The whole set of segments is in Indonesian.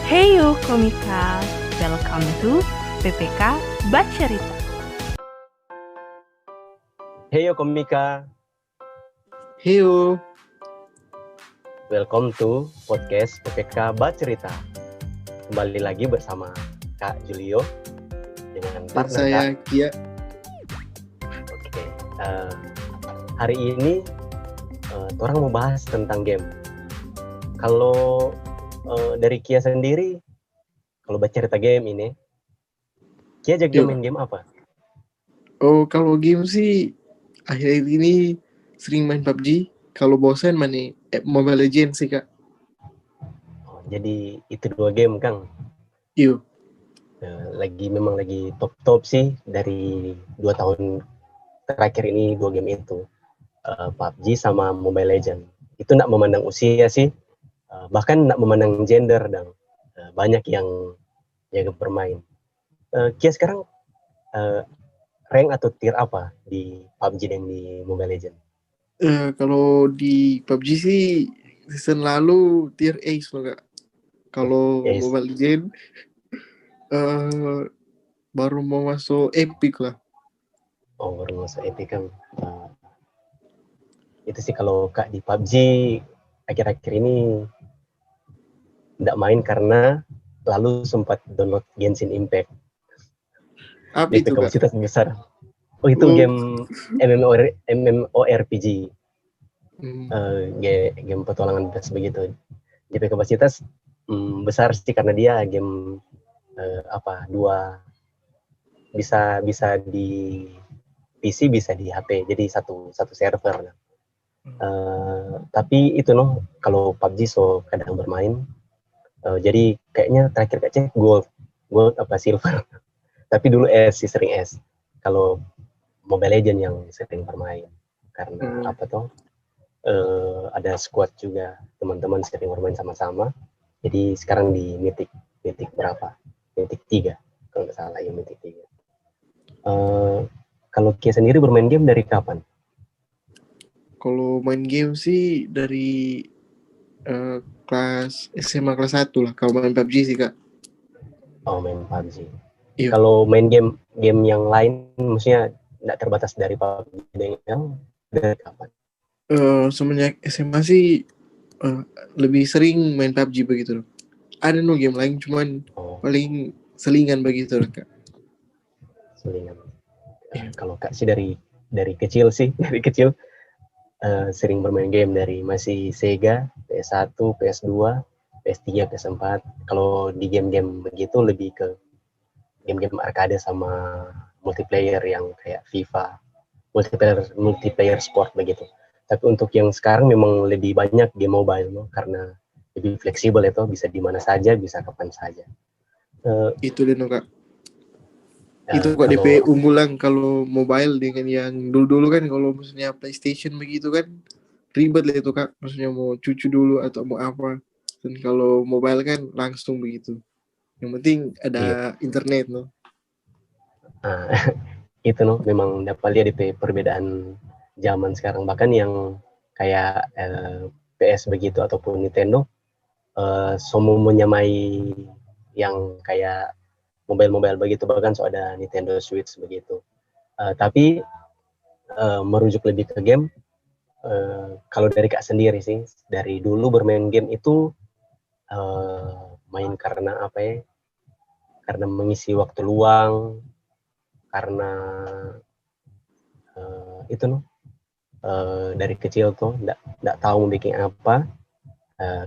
Hey you komika, welcome to PPK Bacerita. Heyo komika, Heyo, welcome to podcast PPK Bacerita. Kembali lagi bersama Kak Julio dengan dan partner saya Kak. Kia. Oke, hari ini orang mau bahas tentang game. Kalau dari Kia sendiri, kalau Bacerita game ini, Kia jago main game apa? Oh, kalau game sih akhir-akhir ini sering main PUBG. Kalau bosan main Mobile Legends sih, Kak. Oh, jadi itu 2 game Kang. Iya. Memang lagi top sih dari 2 tahun terakhir ini 2 game itu. PUBG sama Mobile Legends. Itu nggak memandang usia sih, bahkan nggak memandang gender dan banyak yang bermain. Kia sekarang rank atau tier apa di PUBG dan di Mobile Legends? Kalau di PUBG sih season lalu tier Ace loh, Kak. Kalau Yes. Mobile Legends baru mau masuk Epic lah. Oh, baru masuk Epic kan. Itu sih kalau Kak di PUBG akhir-akhir ini nggak main karena lalu sempat download Genshin Impact. Apa DP itu, Kak? kapasitas besar. Oh, itu game MMORPG. Game petualangan bebas begitu. DP kapasitas besar sih karena dia game dua bisa di PC bisa di HP, jadi satu server. Tapi itu kalau PUBG so kadang bermain, jadi kayaknya terakhir Kak cek gold apa silver. Tapi dulu sering S. Kalau Mobile Legends yang sering bermain karena ada squad juga, teman-teman sering bermain sama-sama. Jadi sekarang di Mythic berapa? Mythic 3 kalau nggak salah ya, Mythic 3. Kalau Kia sendiri bermain game dari kapan? Kalau main game sih dari kelas SMA kelas 1 lah. Kalau main PUBG sih, Kak. Oh, main PUBG. Iya. Kalau main game yang lain, maksudnya nggak terbatas dari PUBG dengan dari kapan? Semenjak SMA sih lebih sering main PUBG begitu loh. Ada game lain cuman paling selingan begitu loh, Kak. Selingan. Kalau Kak sih dari kecil sih, sering bermain game dari masih Sega, PS1, PS2, PS3, PS4. Kalau di game-game begitu lebih ke game-game arcade sama multiplayer yang kayak FIFA, multiplayer sport begitu. Tapi untuk yang sekarang memang lebih banyak game mobile karena lebih fleksibel itu, bisa di mana saja, bisa kapan saja. Itu deh Kak. Itu kok DP unggulan kalau mobile dengan yang dulu kan kalau misalnya PlayStation begitu kan ribet lah itu Kak. Maksudnya mau cucu dulu atau mau apa. Dan kalau mobile kan langsung begitu. Yang penting ada internet itu memang dapat lihat di perbedaan zaman sekarang. Bahkan yang kayak PS begitu ataupun Nintendo semua menyamai yang kayak mobile begitu, bahkan ada Nintendo Switch begitu. Tapi merujuk lebih ke game, kalau dari Kak sendiri sih, dari dulu bermain game itu main karena apa ya? Karena mengisi waktu luang, karena dari kecil tuh nggak tahu mau bikin apa,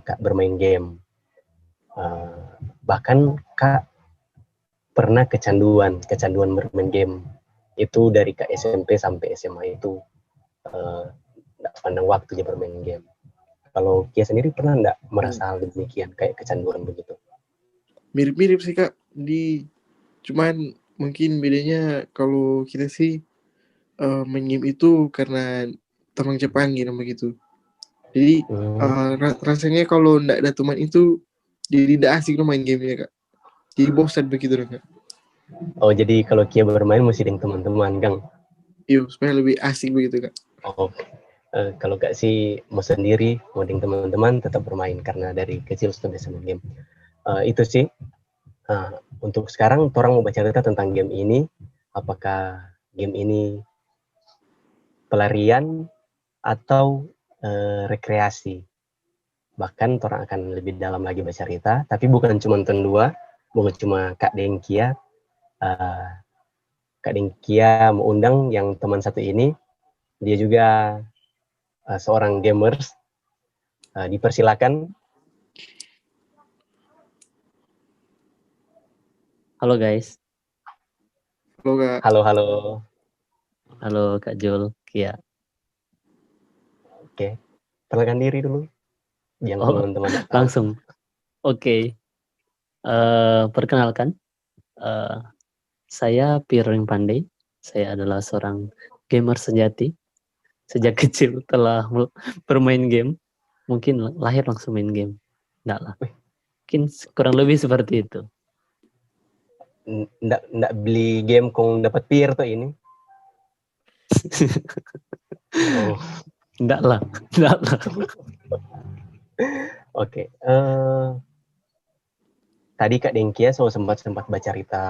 Kak bermain game. Bahkan Kak pernah kecanduan bermain game itu dari Kak SMP sampai SMA itu nggak pandang waktunya bermain game. Kalau Kia sendiri pernah nggak merasa hal demikian, kayak kecanduan begitu? Mirip-mirip sih Kak. Cuman mungkin bedanya kalau kita sih main game itu karena teman Jepang gitu begitu. Jadi rasanya kalau nggak ada teman itu jadi tidak asik main gamenya Kak. Jadi bosan begitu Kak. Oh, jadi kalau Kia bermain mesti dengan teman-teman Kang? Iya, supaya lebih asik begitu Kak. Oh, kalau Kak sih mau sendiri, mau dengan teman-teman tetap bermain karena dari kecil sudah bisa main game. Itu sih. Untuk sekarang orang mau bercerita tentang game ini. Apakah game ini pelarian atau rekreasi? Bahkan orang akan lebih dalam lagi bercerita, tapi bukan cuma dua, bukan cuma Kak Dengkia. Kak Dengkia mau undang yang teman satu ini, dia juga seorang gamers. Dipersilakan. Halo guys. Halo Kak. Halo. Halo Kak Jul. Kia. Oke, perkenalkan diri dulu. Yang teman-teman tahu. Langsung. Oke. Perkenalkan. Saya Piring Pandey. Saya adalah seorang gamer sejati. Sejak kecil telah bermain game. Mungkin lahir langsung main game. Enggak lah. Mungkin kurang lebih seperti itu. Nggak beli game kong dapat peer tuh ini. Enggak lah. Oke. Tadi Kak Dengkia sempat bercerita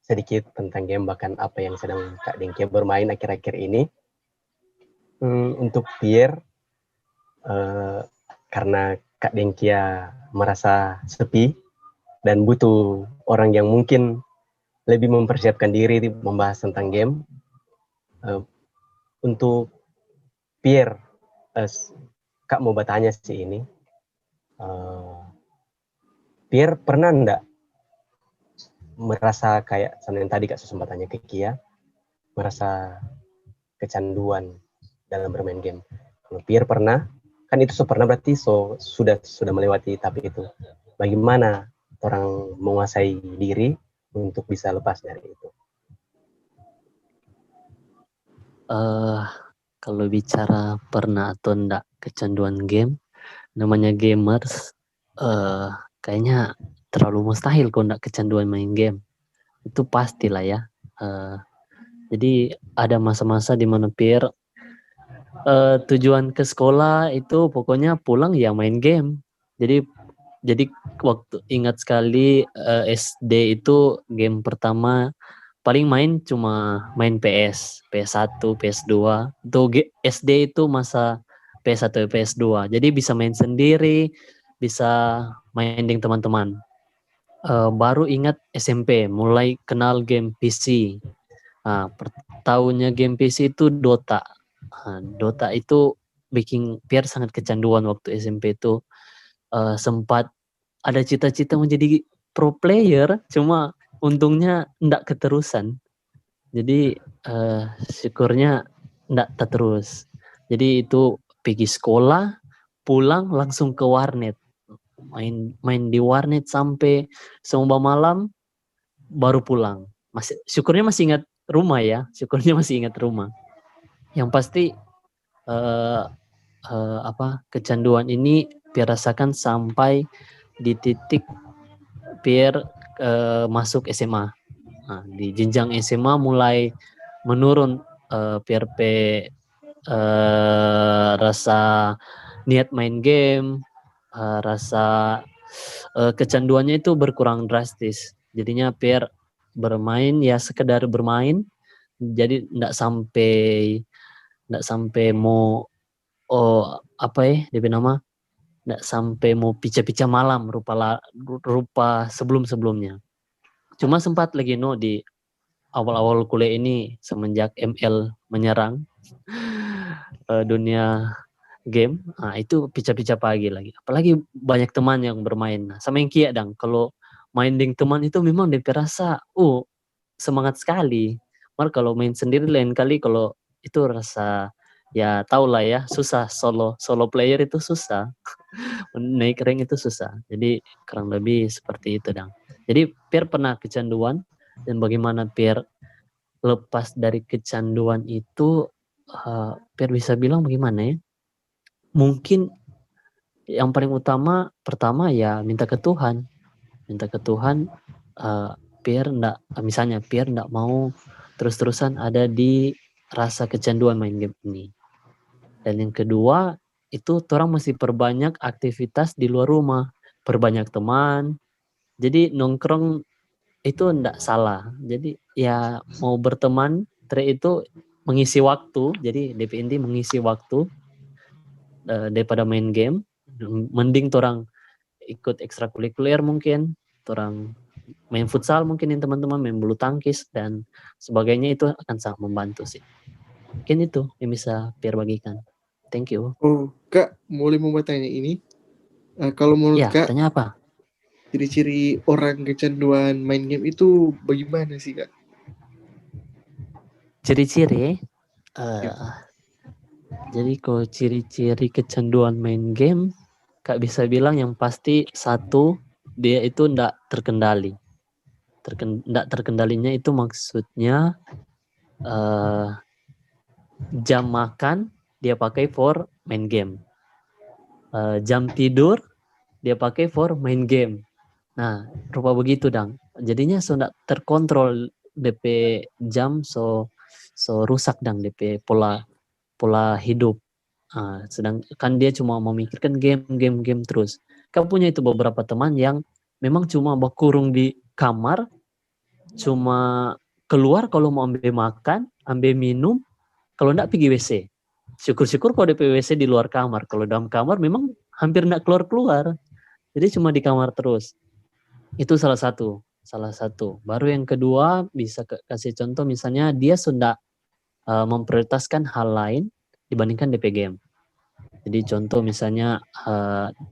sedikit tentang game, bahkan apa yang sedang Kak Dengkia bermain akhir-akhir ini. Untuk peer, karena Kak Dengkia merasa sepi dan butuh orang yang mungkin lebih mempersiapkan diri membahas tentang game. Untuk peer, Kak mau bertanya sih ini. Peer pernah enggak merasa kayak yang tadi Kak sempat tanya ke Kia, merasa kecanduan dalam bermain game? Kalau Peer pernah, kan itu pernah berarti sudah melewati tahap itu. Bagaimana orang menguasai diri untuk bisa lepas dari itu? Kalau bicara pernah atau enggak kecanduan game, namanya gamers, kayaknya terlalu mustahil kalau enggak kecanduan main game. Itu pastilah ya. Jadi ada masa-masa di mana Peer tujuan ke sekolah itu pokoknya pulang ya main game. Jadi waktu ingat sekali SD itu game pertama paling main cuma main PS1, PS2. Tuh SD itu masa PS1, PS2. Jadi bisa main sendiri, bisa main dengan teman-teman. Baru ingat SMP, mulai kenal game PC. Tahunnya game PC itu Dota. Dota itu bikin Pierre sangat kecanduan waktu SMP itu. Sempat ada cita-cita menjadi pro player, cuma untungnya enggak keterusan. Jadi syukurnya enggak terus. Jadi itu pergi sekolah, pulang langsung ke warnet. Main di warnet sampai seumpama malam baru pulang. Syukurnya masih ingat rumah ya. Syukurnya masih ingat rumah. Yang pasti kecanduan ini Pierre rasakan sampai di titik Pierre masuk SMA. Di jenjang SMA mulai menurun PRP, rasa niat main game, rasa kecanduannya itu berkurang drastis. Jadinya Pierre bermain ya sekedar bermain, jadi enggak sampai mau DP nama enggak sampai mau pica-pica malam rupa sebelum-sebelumnya. Cuma sempat lagi di awal-awal kuliah ini semenjak ML menyerang dunia game, itu pica-pica pagi lagi. Apalagi banyak teman yang bermain. Sama yang Kia dang, kalau main dengan teman itu memang dirasa semangat sekali. Malah kalau main sendiri lain kali, kalau itu rasa ya tau lah ya, susah solo player itu susah. Naik rank itu susah. Jadi kurang lebih seperti itu dang. Jadi Pierre pernah kecanduan, dan bagaimana Pierre lepas dari kecanduan itu, Pierre bisa bilang bagaimana ya? Mungkin yang paling pertama ya minta ke Tuhan. Pierre enggak mau terus-terusan ada di rasa kecanduan main game ini. Dan yang kedua itu orang mesti perbanyak aktivitas di luar rumah, perbanyak teman, Jadi nongkrong itu enggak salah. Jadi ya mau berteman, itu mengisi waktu. Jadi DP inti mengisi waktu daripada main game. Mending orang ikut ekstrakurikuler mungkin, orang main futsal mungkin teman-teman, main bulu tangkis dan sebagainya, itu akan sangat membantu sih. Mungkin itu yang bisa Pierre bagikan. Thank you. Oh, Kak, boleh mau bertanya ini? Kalau menurut Ya, Kak, tanya apa? ciri-ciri orang kecanduan main game itu bagaimana sih, Kak? Ciri-ciri, jadi kalau ciri-ciri kecanduan main game, Kak bisa bilang yang pasti satu, dia itu ndak terkendali. Ndak terkendalinya itu maksudnya jam makan dia pakai for main game, jam tidur dia pakai for main game. Nah, rupa begitu dang. Jadinya so ndak terkontrol DP jam, so rusak dang DP pola hidup. Sedangkan dia cuma memikirkan game terus. Kau punya itu beberapa teman yang memang cuma berkurung di kamar, cuma keluar kalau mau ambil makan, ambil minum, kalau enggak pergi WC. Syukur-syukur kalau di WC di luar kamar. Kalau dalam kamar memang hampir enggak keluar-keluar. Jadi cuma di kamar terus. Itu salah satu. Baru yang kedua bisa kasih contoh, misalnya dia sudah memprioritaskan hal lain dibandingkan DP game. Jadi contoh misalnya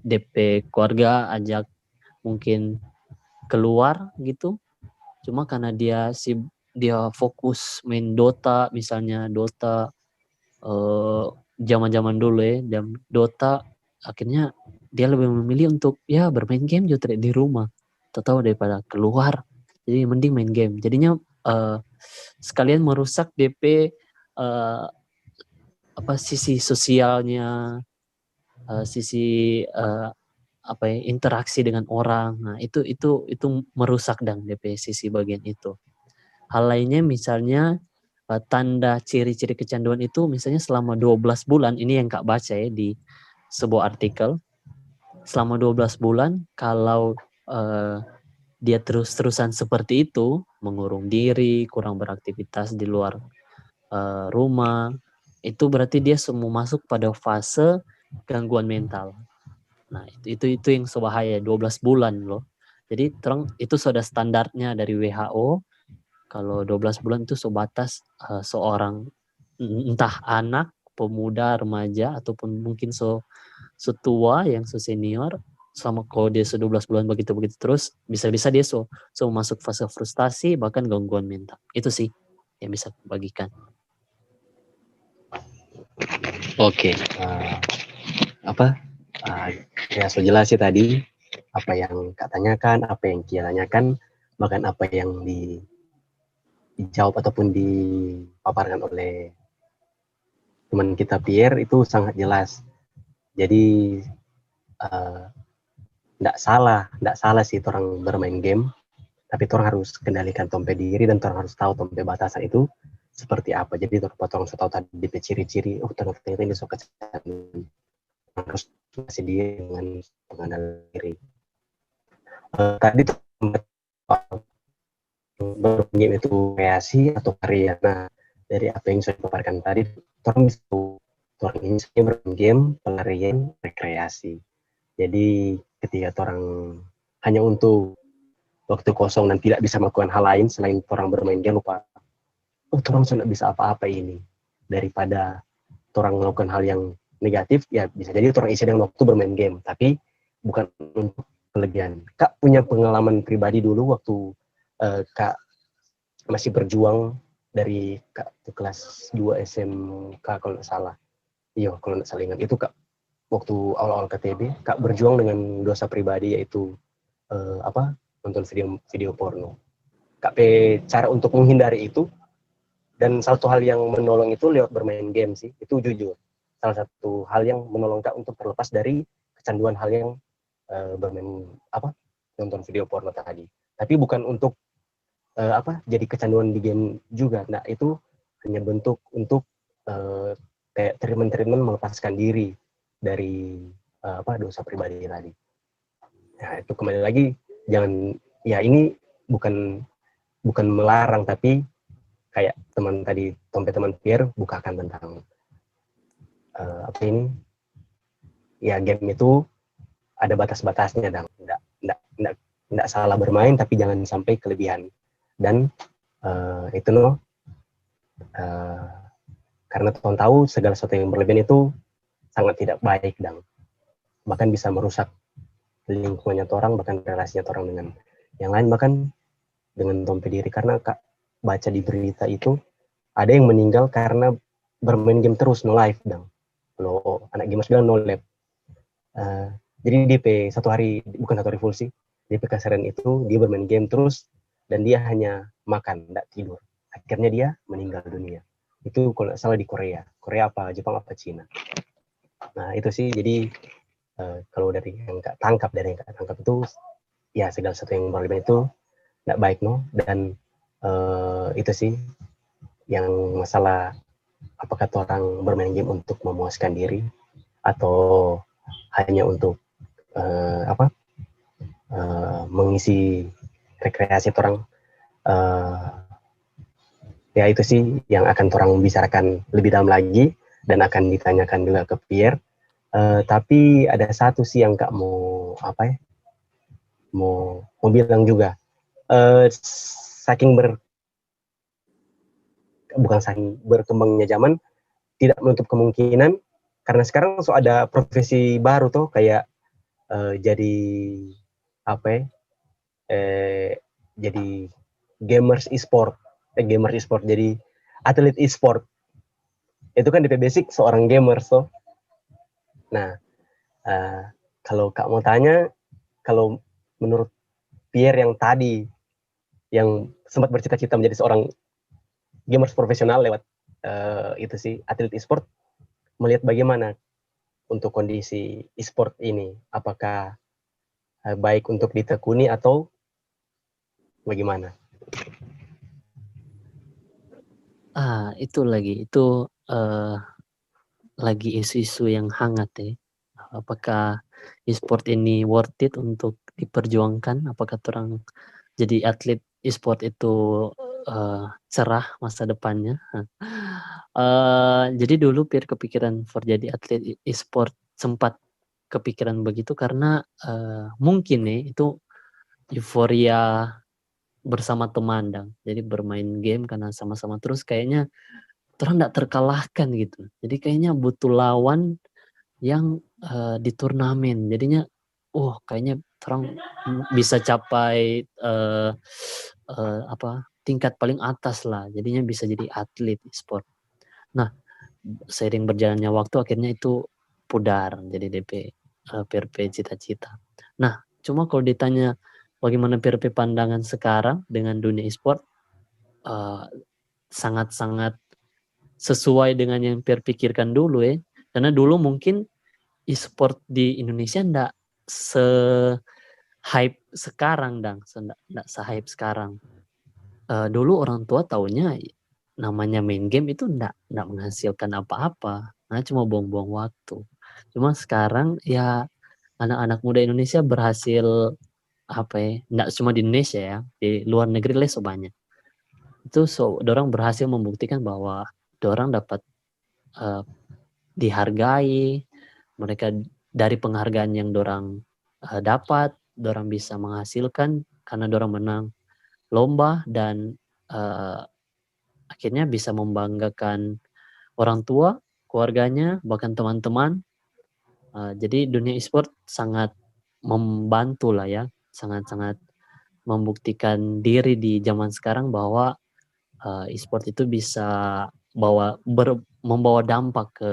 DP keluarga ajak mungkin keluar gitu, cuma karena dia fokus main Dota, misalnya Dota zaman-zaman dulu ya, dan Dota, akhirnya dia lebih memilih untuk ya bermain game juga di rumah, atau daripada keluar, jadi mending main game. Jadinya sekalian merusak DP sisi sosialnya, sisi interaksi dengan orang. Nah, itu merusak dan DP sisi bagian itu. Hal lainnya misalnya tanda ciri-ciri kecanduan itu misalnya selama 12 bulan, ini yang Kak baca ya di sebuah artikel. Selama 12 bulan kalau dia terus-terusan seperti itu, mengurung diri, kurang beraktivitas di luar rumah, itu berarti dia semua masuk pada fase gangguan mental. Nah, itu yang sebahaya 12 bulan loh. Jadi itu sudah standarnya dari WHO. Kalau 12 bulan itu sebatas seorang, entah anak, pemuda, remaja, ataupun mungkin setua yang senior, sama kalau dia 12 bulan begitu terus, bisa-bisa dia masuk fase frustasi, bahkan gangguan mental. Itu sih yang bisa bagikan. Oke, ya so jelas sih tadi apa yang Kak tanyakan, apa yang Kia tanyakan, bahkan apa yang dijawab ataupun dipaparkan oleh teman kita Pierre itu sangat jelas. Jadi nggak salah sih orang bermain game, tapi orang harus kendalikan tompe diri dan orang harus tahu tompe batasan itu seperti apa. Jadi orang harus tahu tadi ciri-ciri, ternyata ini so kecanduan, harus masih diri dengan pengendalian diri. Tadi tuh bermain itu kreasi atau karya. Nah, dari apa yang saya paparkan tadi, orang bisa ini bermain game, pelarian, rekreasi. Jadi ketika orang hanya untuk waktu kosong dan tidak bisa melakukan hal lain selain orang bermain game, lupa, orang sudah bisa apa-apa ini. Daripada orang melakukan hal yang negatif, ya bisa jadi orang isi dengan waktu bermain game, tapi bukan untuk kelebihan. Kak punya pengalaman pribadi dulu waktu Kak masih berjuang dari Kak kelas 2 SMK kalau nggak salah. Iya, kalau nggak salah ingat itu Kak, waktu awal-awal KTB, Kak berjuang dengan dosa pribadi, yaitu nonton video porno. Kak cara untuk menghindari itu, dan satu hal yang menolong itu lewat bermain game sih, itu jujur. Salah satu hal yang menolong Kak untuk terlepas dari kecanduan hal yang nonton video porno tadi. Tapi bukan untuk jadi kecanduan di game juga. Nah, itu hanya bentuk untuk kayak treatment melepaskan diri dari dosa pribadi tadi. Nah, itu kembali lagi jangan, ya ini bukan melarang, tapi kayak teman tadi, teman Pierre bukakan tentang apa ini, ya game itu ada batas-batasnya, dan nggak salah bermain, tapi jangan sampai kelebihan. Dan itu karena Tuhan tahu segala sesuatu yang berlebihan itu sangat tidak baik, dan bahkan bisa merusak lingkungannya orang, bahkan relasinya orang dengan yang lain, bahkan dengan dompet diri. Karena Kak baca di berita itu ada yang meninggal karena bermain game terus, no life, dan kalau anak gamers bilang no lab. Jadi DP satu hari, bukan satu hari full sih, DP keseharian itu dia bermain game terus dan dia hanya makan, tidak tidur. Akhirnya dia meninggal dunia. Itu kalau nggak salah di Korea apa, Jepang apa, Cina. Nah itu sih, jadi kalau dari yang Kak tangkap itu, ya segala sesuatu yang berlebihan itu tidak baik, no. Dan itu sih yang masalah, apakah orang bermain game untuk memuaskan diri atau hanya untuk mengisi rekreasi orang. Ya itu sih yang akan orang bicarakan lebih dalam lagi dan akan ditanyakan juga ke Pierre. Tapi ada satu sih yang Kak mau mau bilang juga. Saking berkembangnya zaman, tidak menutup kemungkinan, karena sekarang ada profesi baru tuh, kayak jadi jadi gamers e-sport, jadi atlet e-sport. Itu kan DP basic seorang gamers tuh. Nah, kalau Kak mau tanya, kalau menurut Pierre yang tadi, yang sempat bercita-cita menjadi seorang gamers profesional lewat itu sih, atlet e-sport, melihat bagaimana untuk kondisi e-sport ini, apakah baik untuk ditekuni atau bagaimana? Itu lagi isu-isu yang hangat ya. Apakah e-sport ini worth it untuk diperjuangkan? Apakah orang jadi atlet e-sport itu cerah masa depannya? Jadi dulu Pierre kepikiran for jadi atlet e-sport, sempat kepikiran begitu karena mungkin nih itu euforia bersama teman, dong. Jadi bermain game karena sama-sama terus kayaknya orang tidak terkalahkan gitu. Jadi kayaknya butuh lawan yang di turnamen. Jadinya, kayaknya orang bisa capai tingkat paling atas lah. Jadinya bisa jadi atlet e-sport. Nah, seiring berjalannya waktu akhirnya itu pudar jadi DP PRP cita-cita. Nah, cuma kalau ditanya bagaimana PRP pandangan sekarang dengan dunia e-sport, sangat-sangat sesuai dengan yang Pierre pikirkan dulu ya. Karena dulu mungkin e-sport di Indonesia enggak se-hype sekarang, enggak se-hype sekarang. Dulu orang tua taunya namanya main game itu enggak menghasilkan apa-apa. Nah, cuma buang-buang waktu. Cuma sekarang ya anak-anak muda Indonesia berhasil enggak cuma di Indonesia ya, di luar negeri les banyak. Itu dorang berhasil membuktikan bahwa dorang dapat dihargai, mereka dari penghargaan yang dorang dapat, dorang bisa menghasilkan karena dorang menang lomba dan akhirnya bisa membanggakan orang tua, keluarganya, bahkan teman-teman. Jadi dunia e-sport sangat membantu lah ya, sangat-sangat membuktikan diri di zaman sekarang bahwa e-sport itu bisa membawa dampak ke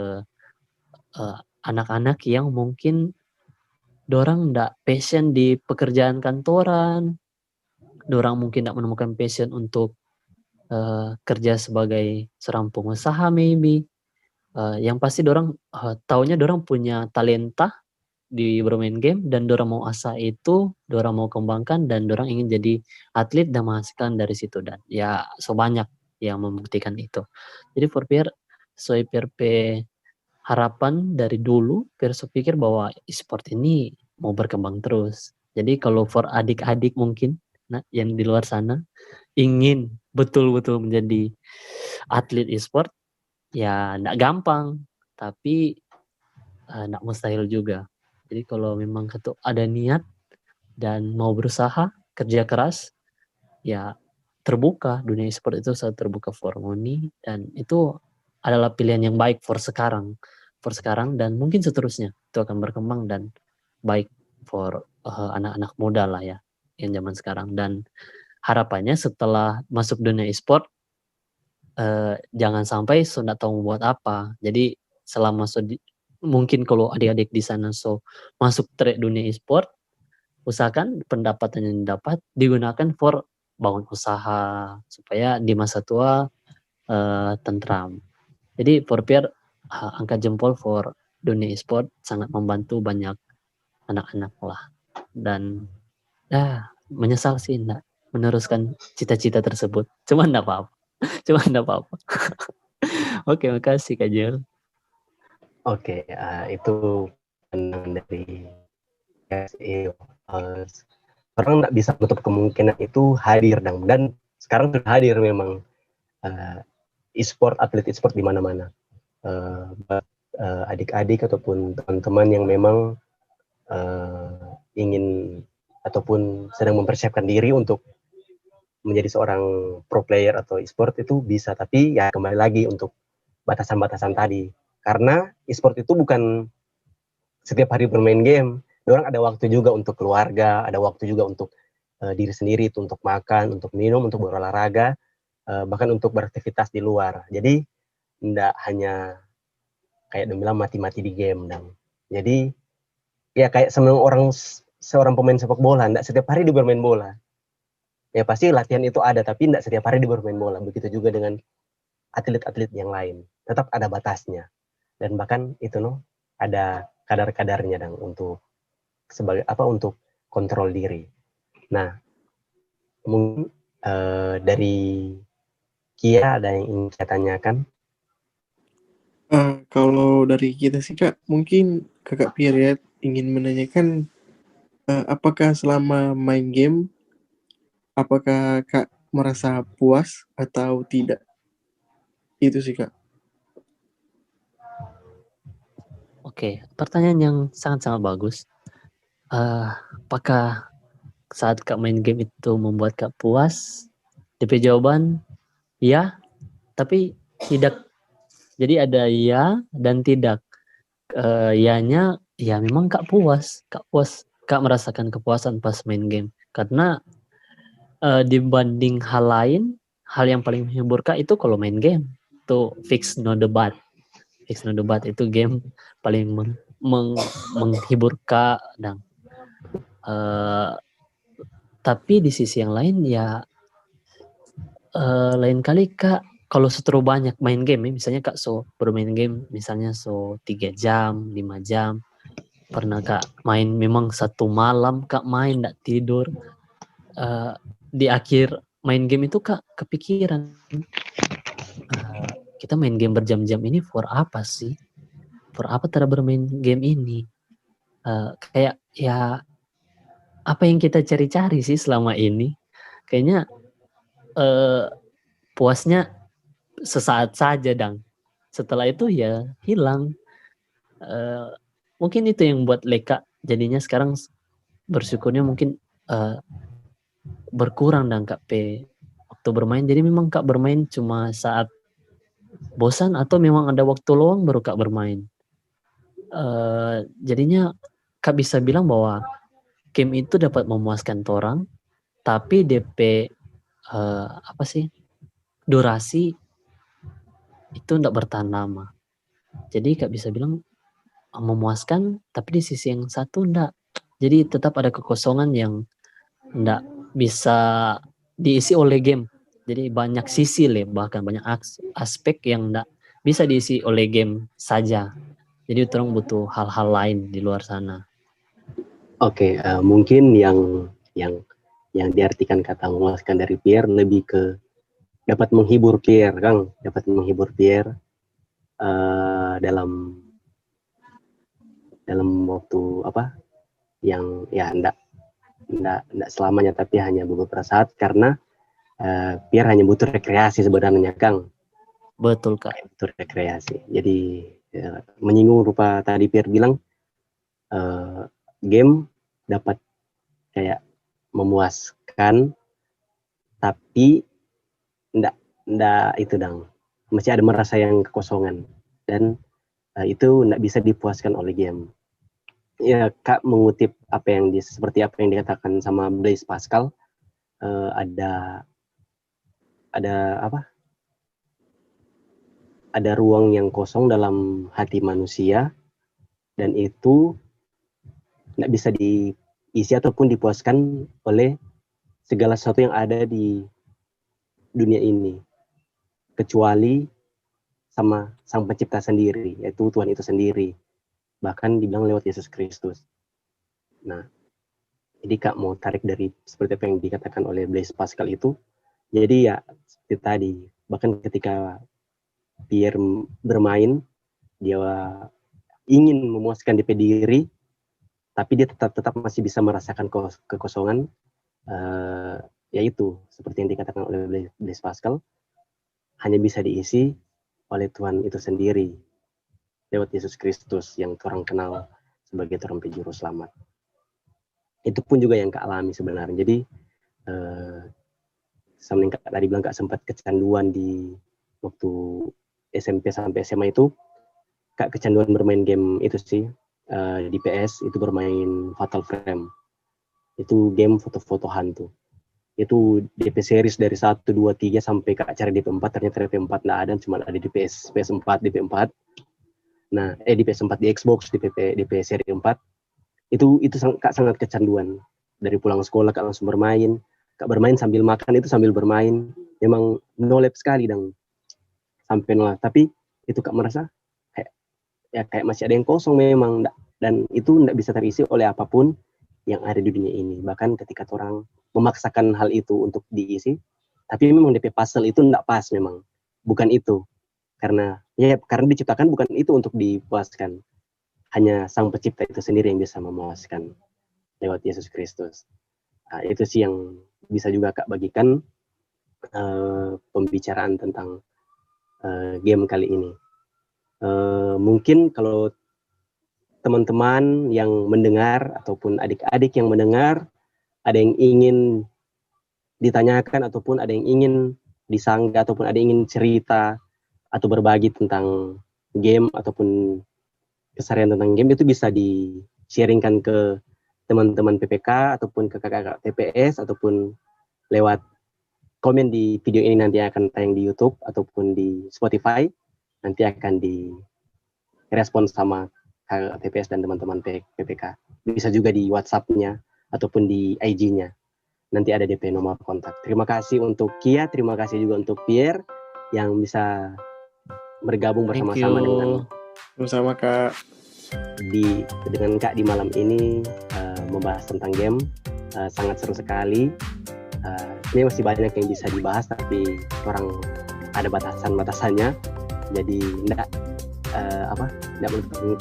anak-anak yang mungkin dorang ndak passion di pekerjaan kantoran, dorang mungkin ndak menemukan passion untuk kerja sebagai seorang pengusaha maybe. Yang pasti dorang taunya dorang punya talenta di bermain game dan dorang mau asah itu, dorang mau kembangkan dan dorang ingin jadi atlet dan menghasilkan dari situ, dan ya banyak yang membuktikan itu. Jadi for Pierre, sesuai PRP harapan dari dulu, Pierre pikir bahwa e-sport ini mau berkembang terus. Jadi kalau for adik-adik mungkin yang di luar sana ingin betul-betul menjadi atlet e-sport, ya enggak gampang, tapi enggak mustahil juga. Jadi kalau memang ada niat dan mau berusaha, kerja keras, ya terbuka, dunia e-sport itu sangat terbuka for money, dan itu adalah pilihan yang baik for sekarang dan mungkin seterusnya itu akan berkembang dan baik for anak-anak muda lah ya yang zaman sekarang. Dan harapannya setelah masuk dunia e-sport, jangan sampai nggak tahu buat apa. Jadi selama mungkin kalau adik-adik di sana masuk track dunia e-sport, usahakan pendapatan yang dapat digunakan for bangun usaha supaya di masa tua tentram. Jadi for Pierre, angkat jempol for dunia e-sport, sangat membantu banyak anak-anak lah. Dan menyesal sih enggak meneruskan cita-cita tersebut. Cuma enggak apa-apa. Oke, makasih Kak Jel. Oke, itu pandangan dari SEO. Orang nggak bisa menutup kemungkinan itu hadir, dan sekarang sudah hadir memang e-sport, atlet e-sport di mana-mana. Adik-adik ataupun teman-teman yang memang ingin ataupun sedang mempersiapkan diri untuk menjadi seorang pro player atau e-sport itu bisa, tapi ya kembali lagi untuk batasan-batasan tadi. Karena e-sport itu bukan setiap hari bermain game. Orang ada waktu juga untuk keluarga, ada waktu juga untuk diri sendiri, itu untuk makan, untuk minum, untuk berolahraga, bahkan untuk beraktivitas di luar. Jadi tidak hanya kayak bilang mati-mati di game. Jadi ya kayak seorang pemain sepak bola, tidak setiap hari dia bermain bola. Ya pasti latihan itu ada, tapi tidak setiap hari dia bermain bola. Begitu juga dengan atlet-atlet yang lain, tetap ada batasnya. Dan bahkan itu ada kadar-kadarnya untuk untuk kontrol diri. Nah, mungkin dari Kia ada yang ingin saya tanyakan? Kalau dari kita sih Kak, mungkin Kakak Pierre ya ingin menanyakan apakah selama main game, apakah Kak merasa puas atau tidak? Itu sih Kak. Oke, pertanyaan yang sangat-sangat bagus. Apakah saat Kak main game itu membuat Kak puas? DP jawaban ya, tapi tidak. Jadi ada ya dan tidak. Yanya ya memang Kak puas. Kak merasakan kepuasan pas main game. Karena dibanding hal lain, hal yang paling menghibur Kak itu kalau main game. Itu fix no debat. Itu game paling menghibur Kak. Dan tapi di sisi yang lain ya lain kali Kak kalau terlalu banyak main game, misalnya Kak bermain game misalnya 3 jam, 5 jam, pernah Kak main memang 1 malam Kak main nggak tidur, di akhir main game itu Kak kepikiran, kita main game berjam-jam ini for apa sih? For apa cara bermain game ini? Kayak ya apa yang kita cari-cari sih selama ini? Kayaknya puasnya sesaat saja setelah itu ya hilang. Mungkin itu yang buat Leka jadinya sekarang bersyukurnya mungkin berkurang Kak waktu bermain. Jadi memang Kak bermain cuma saat bosan atau memang ada waktu luang baru Kak bermain. Jadinya Kak bisa bilang bahwa game itu dapat memuaskan orang, tapi DP durasi itu tidak bertahan lama. Jadi Kak bisa bilang memuaskan, tapi di sisi yang satu enggak. Jadi tetap ada kekosongan yang enggak bisa diisi oleh game. Jadi banyak sisi bahkan banyak aspek yang enggak bisa diisi oleh game saja. Jadi orang butuh hal-hal lain di luar sana. Oke, mungkin yang diartikan kata memuaskan dari Pierre lebih ke dapat menghibur Pierre, Kang. Dapat menghibur Pierre dalam waktu yang ya enggak nggak selamanya, tapi hanya beberapa saat, karena Pierre hanya butuh rekreasi sebenarnya, Kang. Betul Kak. Butuh rekreasi. Jadi menyinggung rupa tadi Pierre bilang, game dapat kayak memuaskan, tapi ndak itu dong, masih ada merasa yang kekosongan, dan itu ndak bisa dipuaskan oleh game. Ya, Kak mengutip seperti apa yang dikatakan sama Blaise Pascal, ada ruang yang kosong dalam hati manusia, dan itu nggak bisa diisi ataupun dipuaskan oleh segala sesuatu yang ada di dunia ini, kecuali sama Sang Pencipta sendiri, yaitu Tuhan itu sendiri. Bahkan dibilang lewat Yesus Kristus. Nah, jadi Kak mau tarik dari seperti apa yang dikatakan oleh Blaise Pascal itu. Jadi ya seperti tadi, bahkan ketika Pierre bermain, dia ingin memuaskan DP diri, tapi dia tetap masih bisa merasakan kekosongan, yaitu seperti yang dikatakan oleh Blaise Pascal, hanya bisa diisi oleh Tuhan itu sendiri, lewat Yesus Kristus yang orang kenal sebagai Tuhan Juru Selamat. Itu pun juga yang Kak alami sebenarnya. Jadi sama yang Kak tadi bilang, Kak sempat kecanduan di waktu SMP sampai SMA itu, Kak kecanduan bermain game itu sih, di PS itu bermain Fatal Frame. Itu game foto-foto hantu. Itu DP series dari 1, 2, 3 sampai Kak cari DP 4, ternyata DP 4 nggak ada, cuma ada di PS4, DP 4. Nah, di PS4, di Xbox, DP seri 4. Itu Kak sangat kecanduan. Dari pulang sekolah Kak langsung bermain. Kak bermain sambil makan, itu sambil bermain. Memang no-lab sekali dong. Sampai nolak. Tapi itu Kak merasa kayak masih ada yang kosong memang. Dan itu nggak bisa terisi oleh apapun yang ada di dunia ini. Bahkan ketika orang memaksakan hal itu untuk diisi, tapi memang DP puzzle itu nggak pas memang. Bukan itu. Karena diciptakan bukan itu untuk dipuaskan. Hanya Sang Pencipta itu sendiri yang bisa memuaskan lewat Yesus Kristus. Nah, itu sih yang bisa juga Kak bagikan pembicaraan tentang game kali ini. Mungkin kalau teman-teman yang mendengar ataupun adik-adik yang mendengar ada yang ingin ditanyakan ataupun ada yang ingin disanggah ataupun ada yang ingin cerita atau berbagi tentang game ataupun keseharian tentang game, itu bisa di-sharingkan ke teman-teman PPK ataupun ke kakak-kakak TPS ataupun lewat komen di video ini nanti akan tayang di YouTube ataupun di Spotify. Nanti akan direspon sama kakak TPS dan teman-teman PPK. Bisa juga di WhatsApp-nya ataupun di IG-nya. Nanti ada DP nomor kontak. Terima kasih untuk Kia, terima kasih juga untuk Pierre yang bisa bergabung bersama-sama sama Kak dengan Kak di malam ini, membahas tentang game. Sangat seru sekali. Ini masih banyak yang bisa dibahas, tapi orang ada batasan-batasannya. Jadi enggak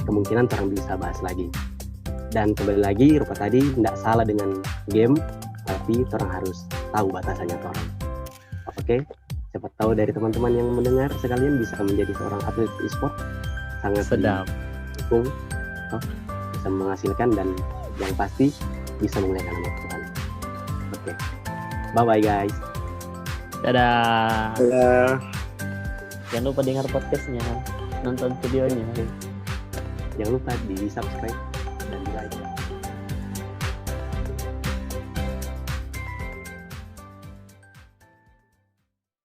kemungkinan orang bisa bahas lagi. Dan kembali lagi, rupa tadi enggak salah dengan game, tapi orang harus tahu batasannya orang. Oke, siapa tahu dari teman-teman yang mendengar sekalian bisa menjadi seorang atlet e-sport. Sangat sedap, dukung, bisa menghasilkan dan yang pasti bisa memuliakan nama Tuhan. Oke, bye-bye guys. Dadah. Dadah. Jangan lupa dengar podcastnya, nonton videonya. Jangan lupa di subscribe dan di like.